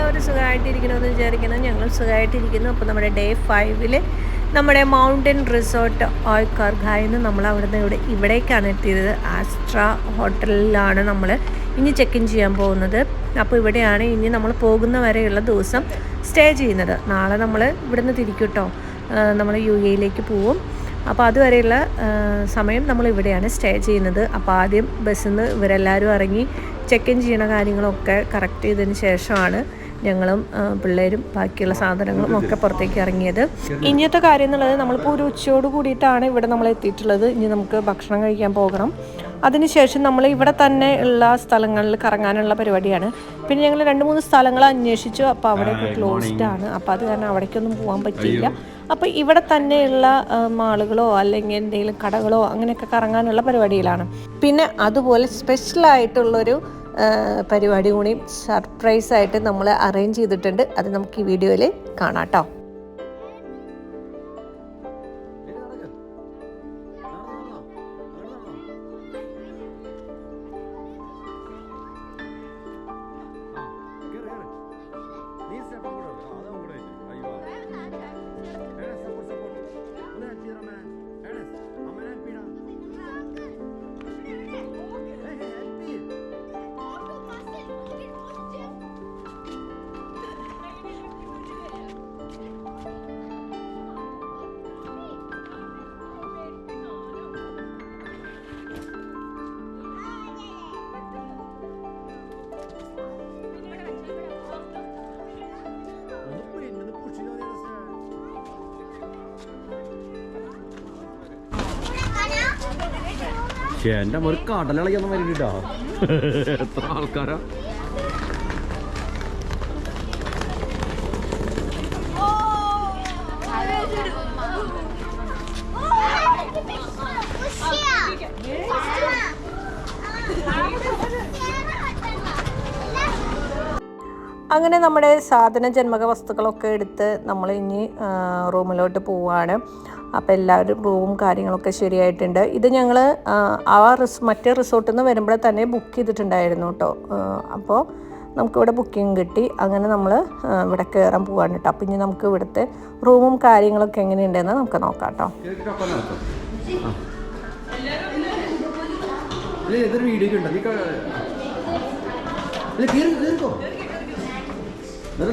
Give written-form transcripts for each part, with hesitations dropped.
എല്ലാവരും സുഖമായിട്ടിരിക്കണമെന്ന് വിചാരിക്കുന്നു. ഞങ്ങൾ സുഖമായിട്ടിരിക്കുന്നു. അപ്പോൾ നമ്മുടെ ഡേ 5 നമ്മുടെ മൗണ്ടൻ റിസോർട്ട് ഓയ്ക്കാർ ഖായിന്ന് നമ്മൾ അവിടുന്ന് ഇവിടേക്കാണ് എത്തിയത്. ആസ്ട്ര ഹോട്ടലിലാണ് നമ്മൾ ഇനി ചെക്ക് ഇൻ ചെയ്യാൻ പോകുന്നത്. അപ്പോൾ ഇവിടെയാണ് ഇനി നമ്മൾ പോകുന്ന വരെയുള്ള ദിവസം സ്റ്റേ ചെയ്യുന്നത്. നാളെ നമ്മൾ ഇവിടുന്ന് തിരിക്കും കേട്ടോ, നമ്മൾ UAE പോവും. അപ്പോൾ അതുവരെയുള്ള സമയം നമ്മൾ ഇവിടെയാണ് സ്റ്റേ ചെയ്യുന്നത്. അപ്പോൾ ആദ്യം ബസ്സിൽ നിന്ന് ഇവരെല്ലാവരും ഇറങ്ങി ചെക്ക് ഇൻ ചെയ്യുന്ന കാര്യങ്ങളൊക്കെ കറക്റ്റ് ചെയ്തതിന് ശേഷമാണ് ഞങ്ങളും പിള്ളേരും ബാക്കിയുള്ള സാധനങ്ങളും ഒക്കെ പുറത്തേക്ക് ഇറങ്ങിയത്. ഇനിയത്തെ കാര്യം എന്നുള്ളത് നമ്മളിപ്പോൾ ഒരു ഉച്ചയോട് കൂടിയിട്ടാണ് ഇവിടെ നമ്മൾ എത്തിയിട്ടുള്ളത്. ഇനി നമുക്ക് ഭക്ഷണം കഴിക്കാൻ പോകണം. അതിനുശേഷം നമ്മൾ ഇവിടെ തന്നെ ഉള്ള സ്ഥലങ്ങളിൽ കറങ്ങാനുള്ള പരിപാടിയാണ്. പിന്നെ ഞങ്ങൾ 2-3 സ്ഥലങ്ങൾ അന്വേഷിച്ചു. അപ്പോൾ അവിടെയൊക്കെ ക്ലോസ്ഡ് ആണ്. അപ്പോൾ അത് കാരണം അവിടേക്കൊന്നും പോകാൻ പറ്റിയില്ല. അപ്പോൾ ഇവിടെ തന്നെയുള്ള മാളുകളോ അല്ലെങ്കിൽ എന്തെങ്കിലും കടകളോ അങ്ങനെയൊക്കെ കറങ്ങാനുള്ള പരിപാടിയിലാണ്. പിന്നെ അതുപോലെ സ്പെഷ്യലായിട്ടുള്ളൊരു പരിപാടി കൂടി സർപ്രൈസായിട്ട് നമ്മൾ അറേഞ്ച് ചെയ്തിട്ടുണ്ട്. അത് നമുക്ക് ഈ വീഡിയോയിൽ കാണാം കേട്ടോ. എൻ്റെ ഒരു കടലിളക്കൊന്നും വരിട്ടോ. എത്ര ആൾക്കാരാ. അങ്ങനെ നമ്മുടെ സാധന ജന്മക വസ്തുക്കളൊക്കെ എടുത്ത് നമ്മൾ ഇനി റൂമിലോട്ട് പോവുകയാണ്. അപ്പോൾ എല്ലാവരും റൂമും കാര്യങ്ങളൊക്കെ ശരിയായിട്ടുണ്ട്. ഇത് ഞങ്ങൾ മറ്റേ റിസോർട്ടിൽ നിന്ന് വരുമ്പോൾ തന്നെ ബുക്ക് ചെയ്തിട്ടുണ്ടായിരുന്നു കേട്ടോ. അപ്പോൾ നമുക്കിവിടെ ബുക്കിംഗ് കിട്ടി. അങ്ങനെ നമ്മൾ ഇവിടെ കയറാൻ പോവാണ് കേട്ടോ. അപ്പോൾ ഇനി നമുക്ക് ഇവിടുത്തെ റൂമും കാര്യങ്ങളൊക്കെ എങ്ങനെയുണ്ടെന്ന് നമുക്ക് നോക്കാം കേട്ടോ.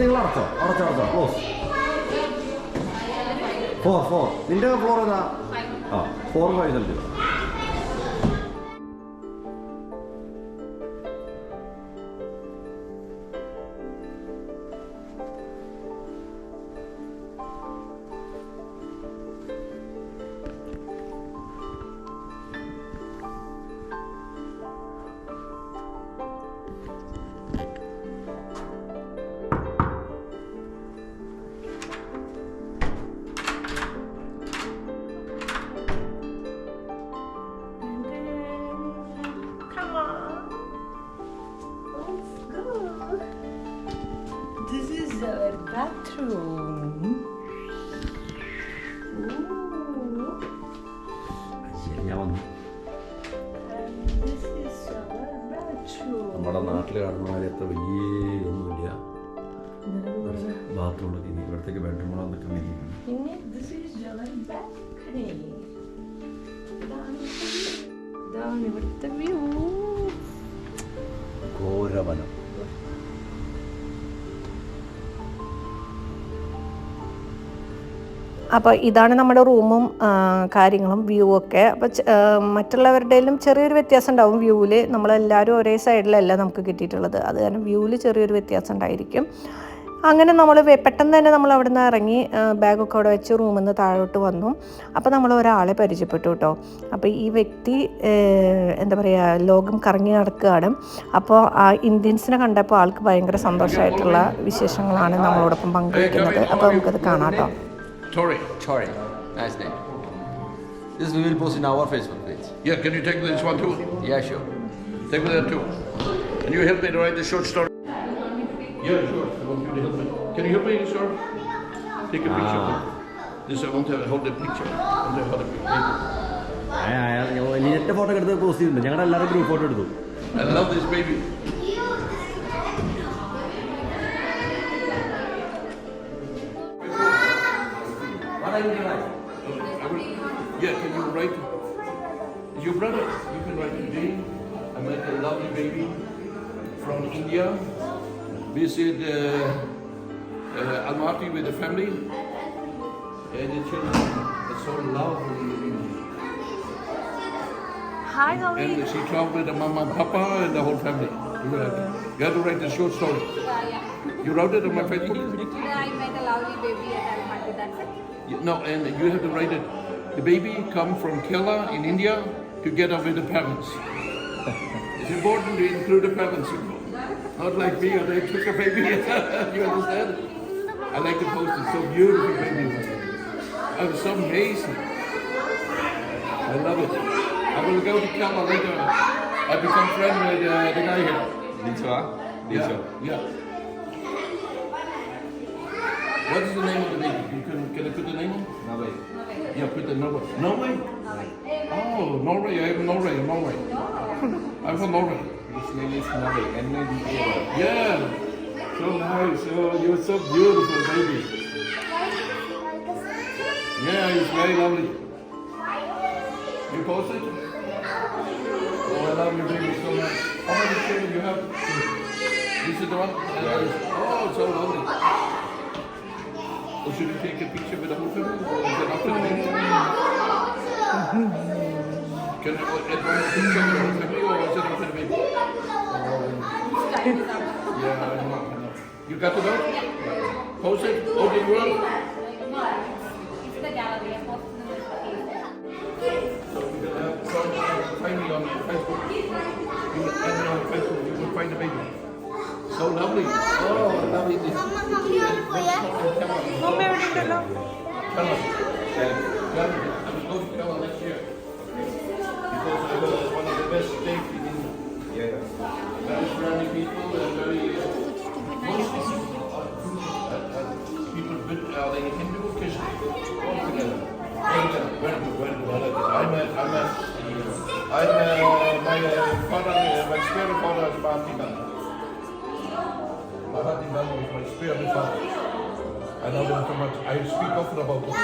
നിങ്ങൾ അടച്ചോ ക്ലോസ്. 4 നിന്റെ ഫ്ലോർ ഏതാ? 4 5 നൽകുക. This is our bathroom. This is our bathroom. നമ്മുടെ നാട്ടിൽ കാണുന്ന പോലെ എത്ര വലിയ ഒന്നുമില്ല ബാത്റൂമൊക്കെ. ഇനി ഇവിടത്തേക്ക് ബെഡ്റൂമുകളൊക്കെ പിന്നെ this is our balcony. ഇതാണ് ഇവിടുത്തെ വ്യൂ. ഘോരവനം. അപ്പോൾ ഇതാണ് നമ്മുടെ റൂമും കാര്യങ്ങളും വ്യൂ ഒക്കെ. അപ്പോൾ മറ്റുള്ളവരുടെയും ചെറിയൊരു വ്യത്യാസം ഉണ്ടാവും വ്യൂവിൽ. നമ്മളെല്ലാവരും ഒരേ സൈഡിലല്ല നമുക്ക് കിട്ടിയിട്ടുള്ളത്. അത് കാരണം വ്യൂവിൽ ചെറിയൊരു വ്യത്യാസം ഉണ്ടായിരിക്കും. അങ്ങനെ നമ്മൾ പെട്ടെന്ന് തന്നെ നമ്മൾ അവിടെ നിന്ന് ഇറങ്ങി ബാഗൊക്കെ അവിടെ വെച്ച് റൂമിൽ നിന്ന് താഴോട്ട് വന്നു. അപ്പോൾ നമ്മൾ ഒരാളെ പരിചയപ്പെട്ടു കേട്ടോ. അപ്പോൾ ഈ വ്യക്തി എന്താ പറയുക, ലോകം കറങ്ങി നടക്കുകയാണ്. അപ്പോൾ ആ ഇന്ത്യൻസിനെ കണ്ടപ്പോൾ ആൾക്ക് ഭയങ്കര സന്തോഷമായിട്ടുള്ള വിശേഷങ്ങളാണ് നമ്മളോടൊപ്പം പങ്കുവയ്ക്കുന്നത്. അപ്പോൾ നമുക്കത് കാണാം കേട്ടോ. Chori. Nice name. This we will post in our Facebook page. Yeah, can you take this one too? Yeah, sure. Take with that too. And you help me to write the short story? Yeah, sure. I want you to help me. Can you help me, sir? Take a picture. This I want to hold the picture. And then hold the picture. Photo എടുത്ത് post ചെയ്തിട്ടുണ്ട്. ഞങ്ങളുടെ എല്ലാവരും group photo എടുത്തു. I love this baby. Yeah, can you write? Is your brother? You can write today. I met a lovely baby from India. Visit Almaty with the family. And the children are so lovely. Hi, how are And you? she traveled with the mama and papa and the whole family. You have to write a short story. You wrote it on my Facebook? I met a lovely baby at Almaty, that's it. No, and you have to write it. The baby come from Kerala in India together with the parents. It's important to include the parents. Not like me, or they took a baby. You understand? I like the post. It's so beautiful, baby. I'm so amazing. I love it. I will go to Kerala later. I become friend with the guy here. Yeah. What is the name of the baby? Can I put the name on? Norway. Yeah, put the Norway. Norway? Oh, Norway. I am Norway. I'm from Norway. His name is Norway. N-A-D-A-Y. Yeah. So nice. Oh, you're so beautiful, baby. Yeah, it's very lovely. You post it? Oh, I love you, baby, so much. How many children you have? This is the one? Oh, so lovely. Or should we take a picture with the whole family? Or is it after the baby? Can I advance a picture with the whole family or is it after the baby? Yeah, I know. You got the note? Post it? Oh, did you work? It's the gallery. I posted in the So you can find me on Facebook. You add me on Facebook, you will find the baby. So lovely. Oh, lovely. Mummy എവിടെ ഉണ്ടല്ലോ? Kerala. Yeah, I will go to Kerala next year. Because I was one of the best states in India. Very friendly people and very people with like Hindu, Christian, all together. Very good. I like it. My father, my spirit father is Mahatma. Mahatma was my spirit father. I love him so much. I speak often about him.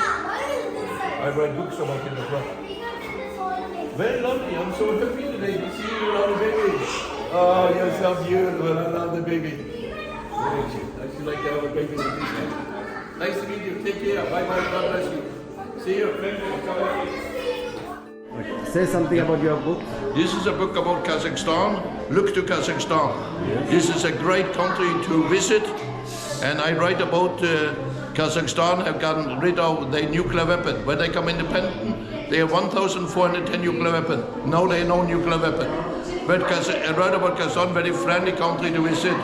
I write books about him as well. Very lovely. I'm so happy today to see you, lovely baby. Oh, you're so beautiful. I love the baby. I feel like I have a baby with this name. Nice to meet you. Take care. Bye-bye. God bless you. See you. Say something about your book. This is a book about Kazakhstan. Look to Kazakhstan. This is a great country to visit. And I write about Kazakhstan have gotten rid of their nuclear weapon. When they come independent, they have 1,410 nuclear weapons. Now they have no nuclear weapon. But I write about Kazakhstan, very friendly country to visit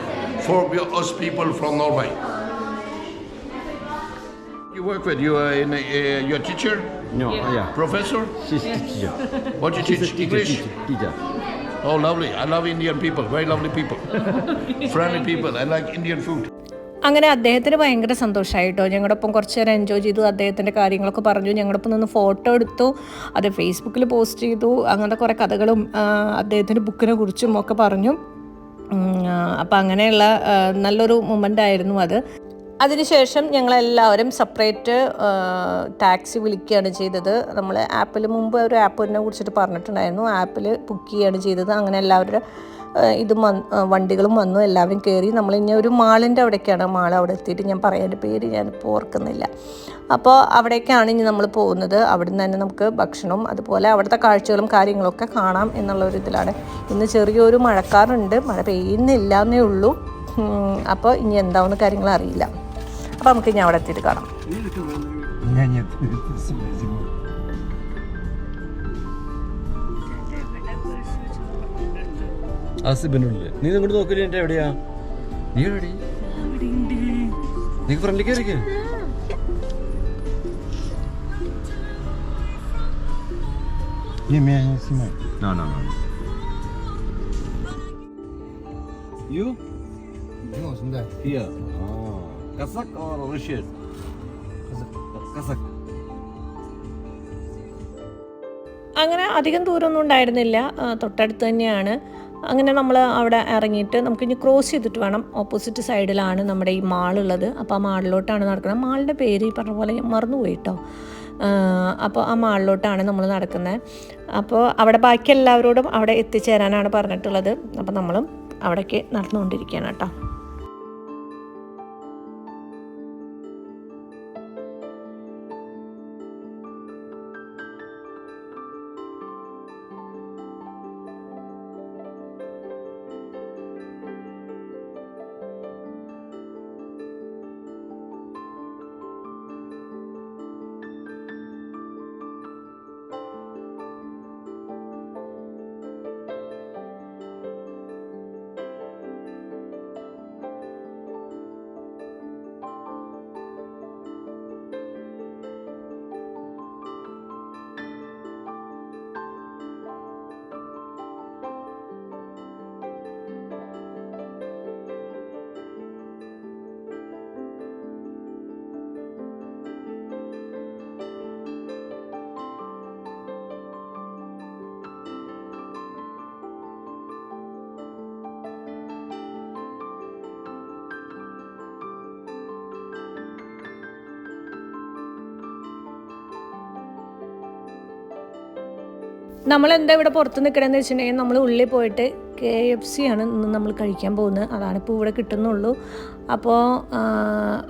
for us people from Norway. You work with? You are you're a teacher? No, yeah. Professor? She's teacher. What you teach? English? Teacher. Oh, lovely. I love Indian people. Very lovely people. Friendly people. I like Indian food. അങ്ങനെ അദ്ദേഹത്തിന് ഭയങ്കര സന്തോഷമായിട്ടോ. ഞങ്ങളുടെ ഒപ്പം കുറച്ച് നേരം enjoy ചെയ്തു. അദ്ദേഹത്തിൻ്റെ കാര്യങ്ങളൊക്കെ പറഞ്ഞു. ഞങ്ങളുടെ ഒപ്പം നിന്ന് ഫോട്ടോ എടുത്തു. അത് ഫേസ്ബുക്കിൽ പോസ്റ്റ് ചെയ്തു. അങ്ങനത്തെ കുറേ കഥകളും അദ്ദേഹത്തിൻ്റെ ബുക്കിനെ കുറിച്ചും ഒക്കെ പറഞ്ഞു. അപ്പോൾ അങ്ങനെയുള്ള നല്ലൊരു മൊമെൻ്റ് ആയിരുന്നു അത്. അതിനുശേഷം ഞങ്ങളെല്ലാവരും സെപ്പറേറ്റ് ടാക്സി വിളിക്കുകയാണ് ചെയ്തത്. നമ്മൾ ആപ്പിൽ മുമ്പ് ഒരു ആപ്പിനെ കുറിച്ചിട്ട് പറഞ്ഞിട്ടുണ്ടായിരുന്നു. ആപ്പിൽ ബുക്ക് ചെയ്യുകയാണ് ചെയ്തത്. അങ്ങനെ എല്ലാവരുടെ വണ്ടികളും വന്നു. എല്ലാവരും കയറി. നമ്മളിനി ഒരു മാളിൻ്റെ അവിടേക്കാണ്. മാൾ അവിടെ എത്തിയിട്ട് ഞാൻ പറയാൻ്റെ പേര് ഞാനിപ്പോൾ ഓർക്കുന്നില്ല. അപ്പോൾ അവിടേക്കാണ് ഇനി നമ്മൾ പോകുന്നത്. അവിടെ നിന്ന് തന്നെ നമുക്ക് ഭക്ഷണവും അതുപോലെ അവിടുത്തെ കാഴ്ചകളും കാര്യങ്ങളൊക്കെ കാണാം എന്നുള്ളൊരു ഇതിലാണ്. ഇന്ന് ചെറിയൊരു മഴക്കാറുണ്ട്. മഴ പെയ്യുന്നില്ല എന്നേ ഉള്ളൂ. അപ്പോൾ ഇനി എന്താവുന്ന കാര്യങ്ങൾ അറിയില്ല. അപ്പോൾ നമുക്ക് ഇനി അവിടെ എത്തിയിട്ട് കാണാം. ആസിബിനുള്ളിൽ നീ ഇങ്ങോട്ട് നോക്കില്ല. എൻ്റെ എവിടെയാ നീ? എവിടെ നീ ഫ്രണ്ടിലേക്ക് ഇരിക്കുക. No. You? Here. Kazakh or Russian? Kazakh. അങ്ങനെ അധികം ദൂരമൊന്നും ഉണ്ടായിരുന്നില്ല. തൊട്ടടുത്ത് തന്നെയാണ്. അങ്ങനെ നമ്മൾ അവിടെ ഇറങ്ങിയിട്ട് നമുക്കിനി ക്രോസ് ചെയ്തിട്ട് വേണം. ഓപ്പോസിറ്റ് സൈഡിലാണ് നമ്മുടെ ഈ മാളുള്ളത്. അപ്പോൾ ആ മാളിലോട്ടാണ് നടക്കുന്നത്. മാളിൻ്റെ പേര് ഈ പറഞ്ഞ പോലെ മറന്നുപോയി കേട്ടോ. അപ്പോൾ ആ മാളിലോട്ടാണ് നമ്മൾ നടക്കുന്നത്. അപ്പോൾ അവിടെ ബാക്കി എല്ലാവരോടും അവിടെ എത്തിച്ചേരാനാണ് പറഞ്ഞിട്ടുള്ളത്. അപ്പോൾ നമ്മളും അവിടേക്ക് നടന്നുകൊണ്ടിരിക്കുകയാണ് കേട്ടോ. നമ്മളെന്താ ഇവിടെ പുറത്ത് നിൽക്കണമെന്ന് വെച്ചിട്ടുണ്ടെങ്കിൽ നമ്മൾ ഉള്ളിൽ പോയിട്ട് KFC ആണ് ഇന്ന് നമ്മൾ കഴിക്കാൻ പോകുന്നത്. അതാണിപ്പോൾ ഇവിടെ കിട്ടുന്നുള്ളൂ. അപ്പോൾ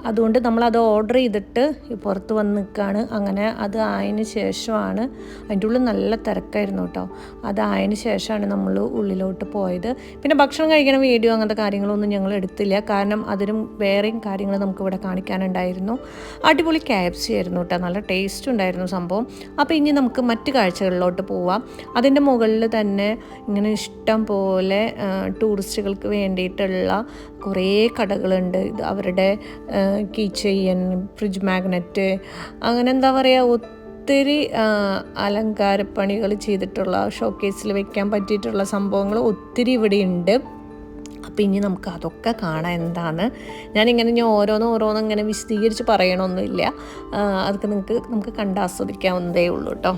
അതുകൊണ്ട് നമ്മളത് ഓർഡർ ചെയ്തിട്ട് പുറത്ത് വന്ന് നിൽക്കുകയാണ്. അങ്ങനെ അത് ആയതിന് ശേഷമാണ്, അതിൻ്റെ ഉള്ളിൽ നല്ല തിരക്കായിരുന്നു കേട്ടോ. അതായതിന് ശേഷമാണ് നമ്മൾ ഉള്ളിലോട്ട് പോയത്. പിന്നെ ഭക്ഷണം കഴിക്കണ വീഡിയോ അങ്ങനത്തെ കാര്യങ്ങളൊന്നും ഞങ്ങൾ എടുത്തില്ല. കാരണം അതിനും വേറെയും കാര്യങ്ങൾ നമുക്കിവിടെ കാണിക്കാനുണ്ടായിരുന്നു. അടിപൊളി KFC ആയിരുന്നു കേട്ടോ. നല്ല ടേസ്റ്റ് ഉണ്ടായിരുന്നു സംഭവം. അപ്പോൾ ഇനി നമുക്ക് മറ്റ് കാഴ്ചകളിലോട്ട് പോവാം. അതിൻ്റെ മുകളിൽ തന്നെ ഇങ്ങനെ ഇഷ്ടം പോലെ ടൂറിസ്റ്റുകൾക്ക് വേണ്ടിയിട്ടുള്ള കുറേ കടകളുണ്ട്. ഇത് അവരുടെ കീ ചെയിൻ, ഫ്രിഡ്ജ് മാഗ്നറ്റ്, അങ്ങനെ എന്താ പറയുക, ഒത്തിരി അലങ്കാരപ്പണികൾ ചെയ്തിട്ടുള്ള ഷോക്കേസിൽ വെക്കാൻ പറ്റിയിട്ടുള്ള സംഭവങ്ങൾ ഒത്തിരി ഇവിടെ ഉണ്ട്. അപ്പോൾ ഇനി നമുക്ക് അതൊക്കെ കാണാം. എന്താണ് ഞാനിങ്ങനെ ഓരോന്നും ഇങ്ങനെ വിശദീകരിച്ച് പറയണമൊന്നുമില്ല. അതൊക്കെ നമുക്ക് കണ്ടാസ്വദിക്കാവുന്നതേ ഉള്ളൂ കേട്ടോ.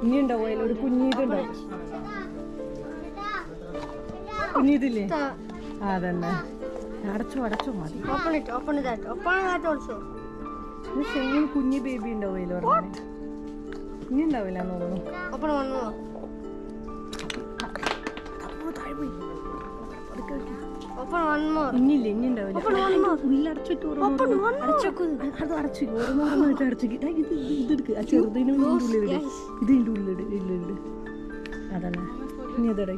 ഇനി ഉണ്ടാവും ഒരു കുഞ്ഞീതുണ്ടാവും. കുഞ്ഞീതില്ലേ? അതന്നെ. അടച്ചു മതി. സെയിം കുഞ്ഞി ബേബി ഉണ്ടാവും. ഇനി ഉണ്ടാവില്ല തോന്നുന്നു. ഇനിയില്ല, ഇനി ഉണ്ടാവില്ല. ഉള്ളടച്ചിട്ട് ഓരോന്നായിട്ട് അടച്ചേക്ക്. ഇതെടുക്ക്. ആ ചെറുതിന് ഉള്ളിലിട്. ഇതിൻ്റെ ഉള്ളിലിട്. അതന്നെ. ഇനി അതടേ.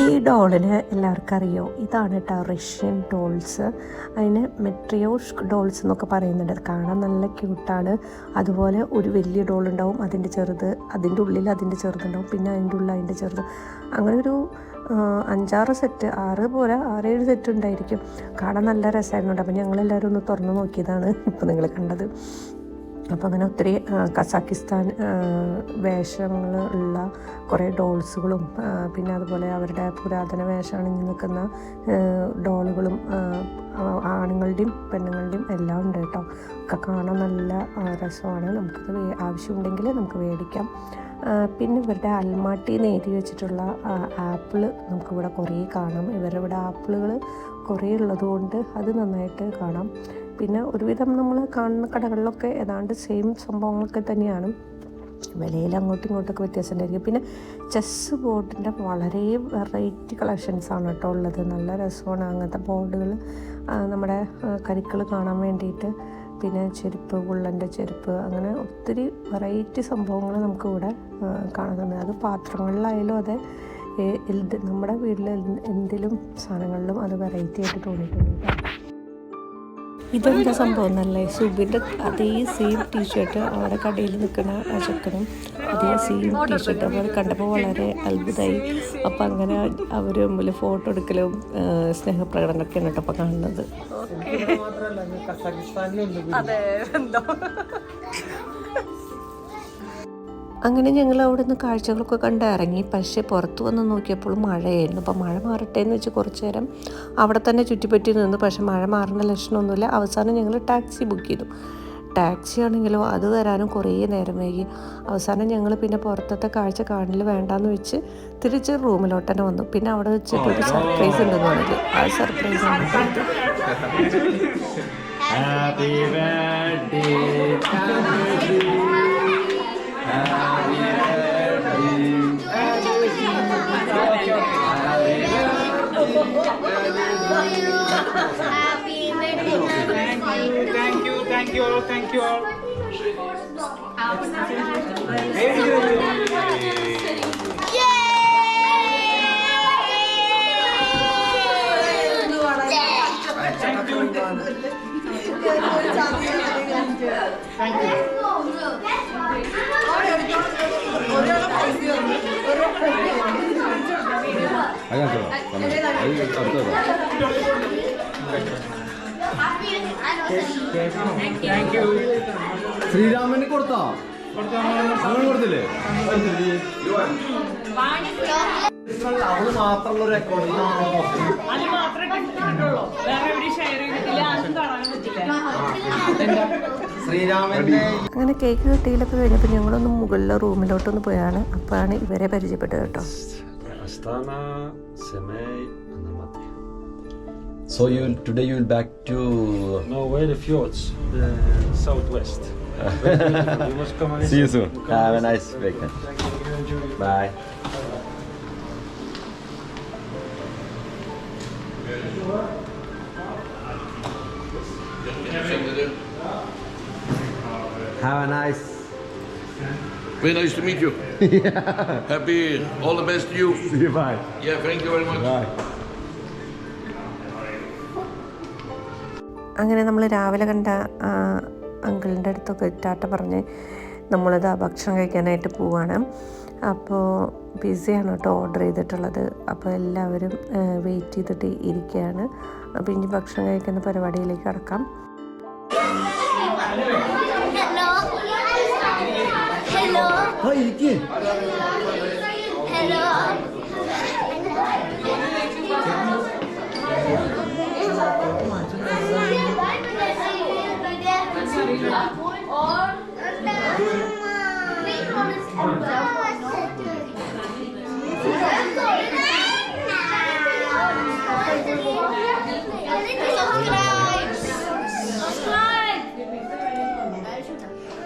ഈ ഡോളിന് എല്ലാവർക്കും അറിയോ, ഇതാണ് കേട്ടോ റഷ്യൻ ഡോൾസ്. അതിന് മെട്രിയോഷ് ഡോൾസ് എന്നൊക്കെ പറയുന്നുണ്ട്. കാണാൻ നല്ല ക്യൂട്ടാണ്. അതുപോലെ ഒരു വലിയ ഡോൾ ഉണ്ടാവും, അതിൻ്റെ ചെറുത്, അതിൻ്റെ ഉള്ളിൽ അതിൻ്റെ ചെറുതുണ്ടാവും, പിന്നെ അതിൻ്റെ ഉള്ളിൽ അതിൻ്റെ ചെറുത്, അങ്ങനെ ഒരു 5-6 സെറ്റ്, 6-7 സെറ്റ് ഉണ്ടായിരിക്കും. കാണാൻ നല്ല രസമായിരുന്നു. അപ്പം ഞങ്ങളെല്ലാവരും ഒന്ന് തുറന്ന് നോക്കിയതാണ് ഇപ്പോൾ നിങ്ങൾ കണ്ടത്. അപ്പോൾ അങ്ങനെ ഒത്തിരി കസാക്കിസ്ഥാൻ വേഷങ്ങൾ ഉള്ള കുറേ ഡോൾസുകളും പിന്നെ അതുപോലെ അവരുടെ പുരാതന വേഷം അണിഞ്ഞ് നിൽക്കുന്ന ഡോളുകളും ആണുങ്ങളുടെയും പെണ്ണുങ്ങളുടെയും എല്ലാം ഉണ്ട് കേട്ടോ. ഒക്കെ കാണാൻ നല്ല രസമാണ്. നമുക്കത് ആവശ്യമുണ്ടെങ്കിൽ നമുക്ക് മേടിക്കാം. പിന്നെ ഇവരുടെ അൽമാട്ടിന്ന് എഴുതി വെച്ചിട്ടുള്ള ആപ്പിൾ നമുക്കിവിടെ കുറേ കാണാം. ഇവരുടെ ആപ്പിളുകൾ കുറേ ഉള്ളതുകൊണ്ട് അത് നന്നായിട്ട് കാണാം. പിന്നെ ഒരുവിധം നമ്മൾ കാണുന്ന കടകളിലൊക്കെ ഏതാണ്ട് സെയിം സംഭവങ്ങളൊക്കെ തന്നെയാണ്. വിലയിൽ അങ്ങോട്ടും ഇങ്ങോട്ടൊക്കെ വ്യത്യാസം ഉണ്ടായിരിക്കും. പിന്നെ ചെസ്സ് ബോർഡിൻ്റെ വളരെ വെറൈറ്റി കളക്ഷൻസാണ് കേട്ടോ ഉള്ളത്. നല്ല രസമാണ് അങ്ങനത്തെ ബോർഡുകൾ, നമ്മുടെ കരിക്കൾ കാണാൻ വേണ്ടിയിട്ട്. പിന്നെ ചെരുപ്പ്, ഉള്ളൻ്റെ ചെരുപ്പ്, അങ്ങനെ ഒത്തിരി വെറൈറ്റി സംഭവങ്ങൾ നമുക്കിവിടെ കാണുന്നുണ്ട്. അത് പാത്രങ്ങളിലായാലും അതെ, നമ്മുടെ വീട്ടിൽ എന്തെങ്കിലും സാധനങ്ങളിലും അത് വെറൈറ്റി ആയിട്ട് തോന്നിയിട്ടുണ്ട് കേട്ടോ. ഇതെന്താ സംഭവം എന്നല്ലേ, സുബിൻ്റെ അതേ സെയിം ടീഷർട്ട് അവിടെ കടയിൽ നിൽക്കുന്ന ആ ചെക്കനും അതേ സെയിം ടീഷർട്ട്. അപ്പോൾ അത് കണ്ടപ്പോൾ വളരെ അത്ഭുതമായി. അപ്പോൾ അങ്ങനെ അവർ തമ്മിൽ ഫോട്ടോ എടുക്കലും സ്നേഹപ്രകടനമൊക്കെയാണ് കേട്ടോ അപ്പോൾ കാണുന്നത്. അങ്ങനെ ഞങ്ങൾ അവിടെ നിന്ന് കാഴ്ചകളൊക്കെ കണ്ട് ഇറങ്ങി. പക്ഷേ പുറത്ത് വന്ന് നോക്കിയപ്പോൾ മഴയായിരുന്നു. അപ്പോൾ മഴ മാറട്ടെ എന്ന് വെച്ച് കുറച്ച് നേരം അവിടെ തന്നെ ചുറ്റിപ്പറ്റി നിന്ന്. പക്ഷേ മഴ മാറുന്ന ലക്ഷണമൊന്നുമില്ല. അവസാനം ഞങ്ങൾ ടാക്സി ബുക്ക് ചെയ്തു. ടാക്സി ആണെങ്കിലോ അത് വരാനും കുറേ നേരം വൈകി. അവസാനം ഞങ്ങൾ പിന്നെ പുറത്തത്തെ കാഴ്ച കാണൽ വേണ്ടാന്ന് വെച്ച് തിരിച്ച് റൂമിലോട്ട് തന്നെ വന്നു. പിന്നെ അവിടെ വെച്ചിട്ട് ഒരു സർപ്രൈസ് ഉണ്ടെന്ന് പറഞ്ഞത്, ആ സർപ്രൈസ് ആണ് ഇത്. Thank you all. ശ്രീരാമന് കൊടുത്തോ? അങ്ങനെ കൊടുത്തില്ലേ? അവള് മാത്രമുള്ള ഒരു അക്കൗണ്ട് ശ്രീരാമന്റെ. അങ്ങനെ കേക്ക് കട്ടിയിലൊക്കെ കഴിഞ്ഞപ്പോൾ ഞങ്ങളൊന്ന് മുകളിലെ റൂമിലോട്ടൊന്ന് പോയാണ്. അപ്പോഴാണ് ഇവരെ പരിചയപ്പെട്ടത് കേട്ടോ. Astana, Semey, and Almaty. So today you will back to... No, where the fjords, the southwest. You must come and See you soon. Have a nice weekend. Bye. Have a nice... Very nice to meet you. Happy, all the best to you. See you, bye. Yeah, thank you very much. Bye. അങ്ങനെ നമ്മൾ രാവിലെ കണ്ട അങ്കിളിൻ്റെ അടുത്തൊക്കെ ടാറ്റ പറഞ്ഞ് നമ്മളിത് ഭക്ഷണം കഴിക്കാനായിട്ട് പോവാണ്. അപ്പോൾ പിസയാണ് കേട്ടോ ഓർഡർ ചെയ്തിട്ടുള്ളത്. അപ്പോൾ എല്ലാവരും വെയിറ്റ് ചെയ്തിട്ട് ഇരിക്കുകയാണ്. അപ്പോൾ ഇനി ഭക്ഷണം കഴിക്കുന്ന പരിപാടിയിലേക്ക് കടക്കാം.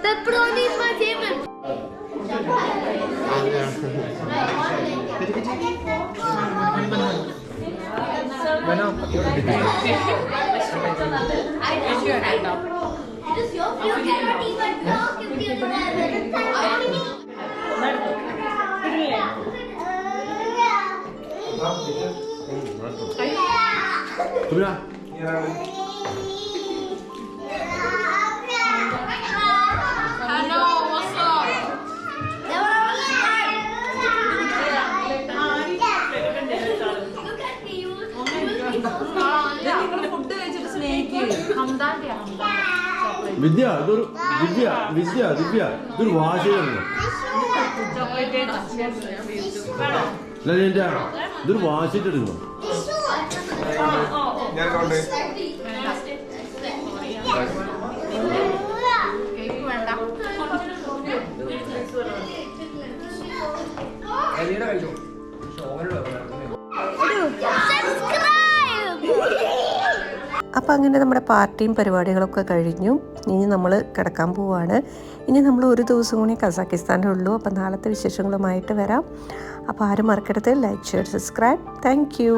Pepperoni is my favorite. Hello, what's up? വിദ്യ ഇതൊരു വിദ്യ ഇതൊരു വാശിയാണ്. ഇതൊരു വാശിട്ട് എടുക്കണം. അപ്പോൾ അങ്ങനെ നമ്മുടെ പാർട്ടിയും പരിപാടികളൊക്കെ കഴിഞ്ഞു. ഇനി നമ്മൾ കിടക്കാൻ പോവാണ്. ഇനി നമ്മൾ ഒരു ദിവസം കൂടി കസാക്കിസ്ഥാനിലുള്ളൂ. അപ്പോൾ നാളത്തെ വിശേഷങ്ങളുമായിട്ട് വരാം. അപ്പോൾ ആരും മറക്കരുത്, like, share, subscribe. Thank you.